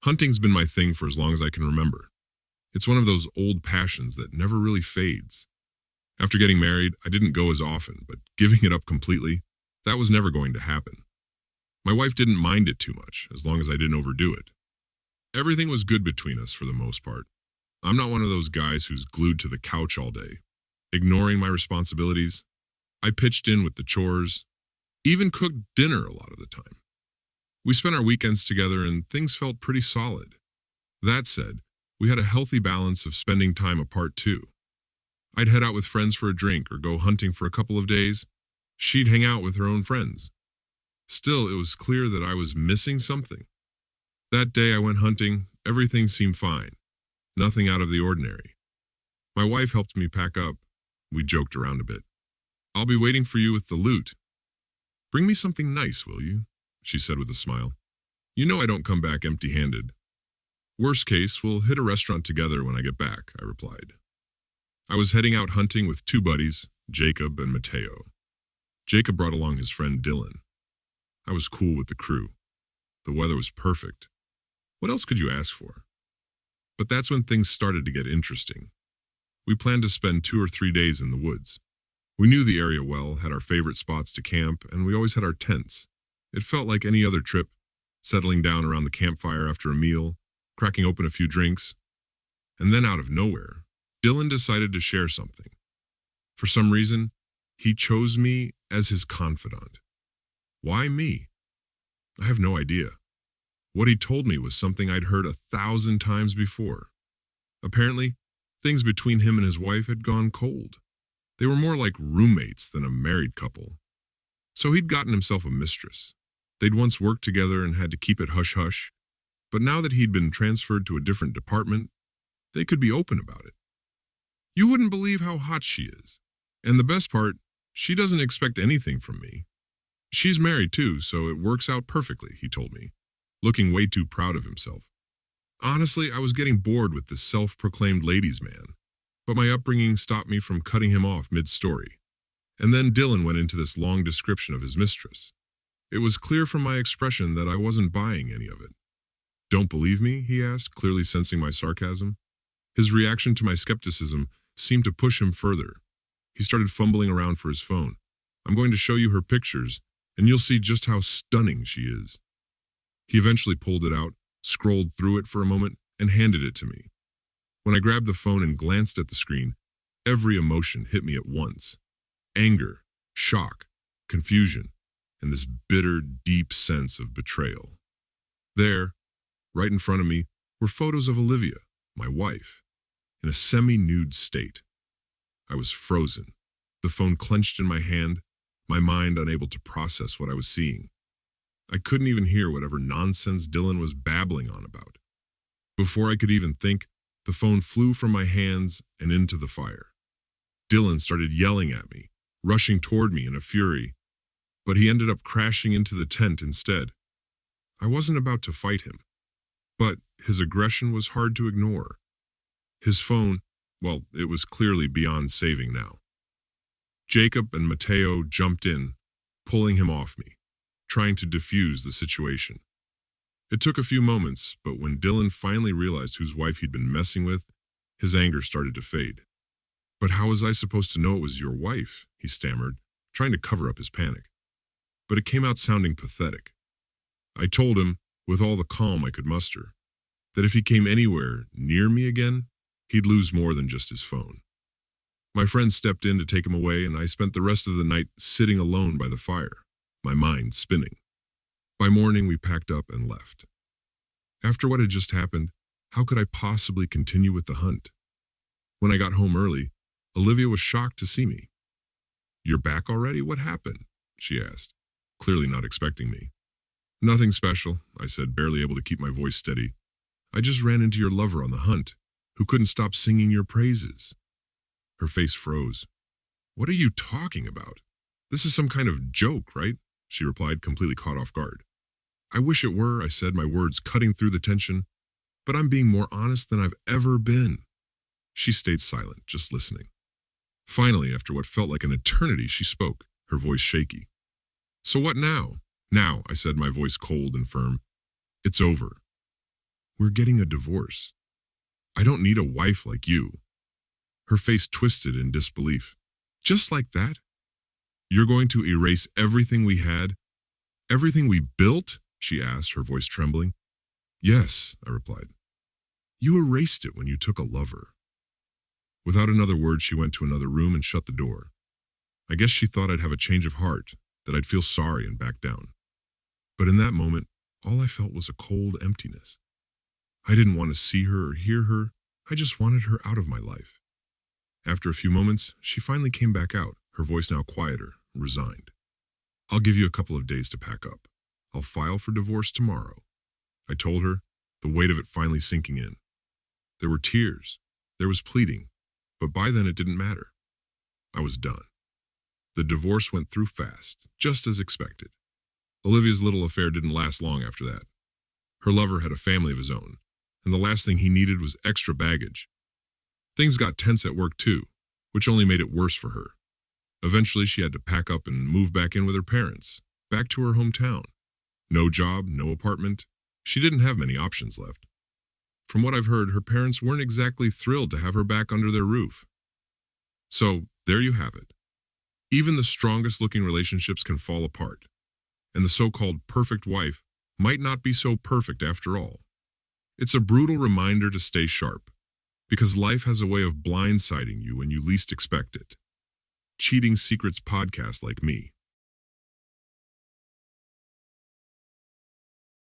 Hunting's been my thing for as long as I can remember. It's one of those old passions that never really fades. After getting married, I didn't go as often, but giving it up completely, that was never going to happen. My wife didn't mind it too much, as long as I didn't overdo it. Everything was good between us for the most part. I'm not one of those guys who's glued to the couch all day, ignoring my responsibilities. I pitched in with the chores, even cooked dinner a lot of the time. We spent our weekends together and things felt pretty solid. That said, we had a healthy balance of spending time apart too. I'd head out with friends for a drink or go hunting for a couple of days. She'd hang out with her own friends. Still, it was clear that I was missing something. That day I went hunting, everything seemed fine. Nothing out of the ordinary. My wife helped me pack up. We joked around a bit. "I'll be waiting for you with the loot. Bring me something nice, will you?" she said with a smile. "You know I don't come back empty-handed." "Worst case, we'll hit a restaurant together when I get back," I replied. I was heading out hunting with two buddies, Jacob and Mateo. Jacob brought along his friend Dylan. I was cool with the crew. The weather was perfect. What else could you ask for? But that's when things started to get interesting. We planned to spend 2 or 3 days in the woods. We knew the area well, had our favorite spots to camp, and we always had our tents. It felt like any other trip, settling down around the campfire after a meal, cracking open a few drinks. And then out of nowhere, Dylan decided to share something. For some reason, he chose me as his confidant. Why me? I have no idea. What he told me was something I'd heard 1,000 times before. Apparently, things between him and his wife had gone cold. They were more like roommates than a married couple. So he'd gotten himself a mistress. They'd once worked together and had to keep it hush-hush, but now that he'd been transferred to a different department, they could be open about it. You wouldn't believe how hot she is. And the best part, she doesn't expect anything from me. She's married too, so it works out perfectly, he told me, looking way too proud of himself. Honestly, I was getting bored with this self-proclaimed ladies' man, but my upbringing stopped me from cutting him off mid-story. And then Dylan went into this long description of his mistress. It was clear from my expression that I wasn't buying any of it. "Don't believe me?" he asked, clearly sensing my sarcasm. His reaction to my skepticism seemed to push him further. He started fumbling around for his phone. "I'm going to show you her pictures, and you'll see just how stunning she is." He eventually pulled it out, scrolled through it for a moment, and handed it to me. When I grabbed the phone and glanced at the screen, every emotion hit me at once. Anger, shock, confusion, and this bitter, deep sense of betrayal. There, right in front of me, were photos of Olivia, my wife, in a semi-nude state. I was frozen, the phone clenched in my hand, my mind unable to process what I was seeing. I couldn't even hear whatever nonsense Dylan was babbling on about. Before I could even think, the phone flew from my hands and into the fire. Dylan started yelling at me, rushing toward me in a fury, but he ended up crashing into the tent instead. I wasn't about to fight him, but his aggression was hard to ignore. His phone, well, it was clearly beyond saving now. Jacob and Mateo jumped in, pulling him off me, trying to defuse the situation. It took a few moments, but when Dylan finally realized whose wife he'd been messing with, his anger started to fade. "But how was I supposed to know it was your wife?" he stammered, trying to cover up his panic. But it came out sounding pathetic. I told him, with all the calm I could muster, that if he came anywhere near me again, he'd lose more than just his phone. My friend stepped in to take him away, and I spent the rest of the night sitting alone by the fire, my mind spinning. By morning, we packed up and left. After what had just happened, how could I possibly continue with the hunt? When I got home early, Olivia was shocked to see me. "You're back already? What happened?" she asked, clearly not expecting me. "Nothing special," I said, barely able to keep my voice steady. "I just ran into your lover on the hunt, who couldn't stop singing your praises." Her face froze. "What are you talking about? This is some kind of joke, right?" she replied, completely caught off guard. "I wish it were," I said, my words cutting through the tension, "but I'm being more honest than I've ever been." She stayed silent, just listening. Finally, after what felt like an eternity, she spoke, her voice shaky. "So what now?" "Now," I said, my voice cold and firm. "It's over." We're getting a divorce. I don't need a wife like you. Her face twisted in disbelief. Just like that? You're going to erase everything we had? Everything we built? She asked, her voice trembling. Yes, I replied. You erased it when you took a lover. Without another word, she went to another room and shut the door. I guess she thought I'd have a change of heart, that I'd feel sorry and back down. But in that moment, all I felt was a cold emptiness. I didn't want to see her or hear her. I just wanted her out of my life. After a few moments, she finally came back out, her voice now quieter, resigned. I'll give you a couple of days to pack up. I'll file for divorce tomorrow. I told her, the weight of it finally sinking in. There were tears. There was pleading. But by then it didn't matter. I was done. The divorce went through fast, just as expected. Olivia's little affair didn't last long after that. Her lover had a family of his own, and the last thing he needed was extra baggage. Things got tense at work too, which only made it worse for her. Eventually she had to pack up and move back in with her parents, back to her hometown. No job, no apartment. She didn't have many options left. From what I've heard, her parents weren't exactly thrilled to have her back under their roof. So, there you have it. Even the strongest looking relationships can fall apart, and the so-called perfect wife might not be so perfect after all. It's a brutal reminder to stay sharp, because life has a way of blindsiding you when you least expect it. Cheating Secrets podcast like me.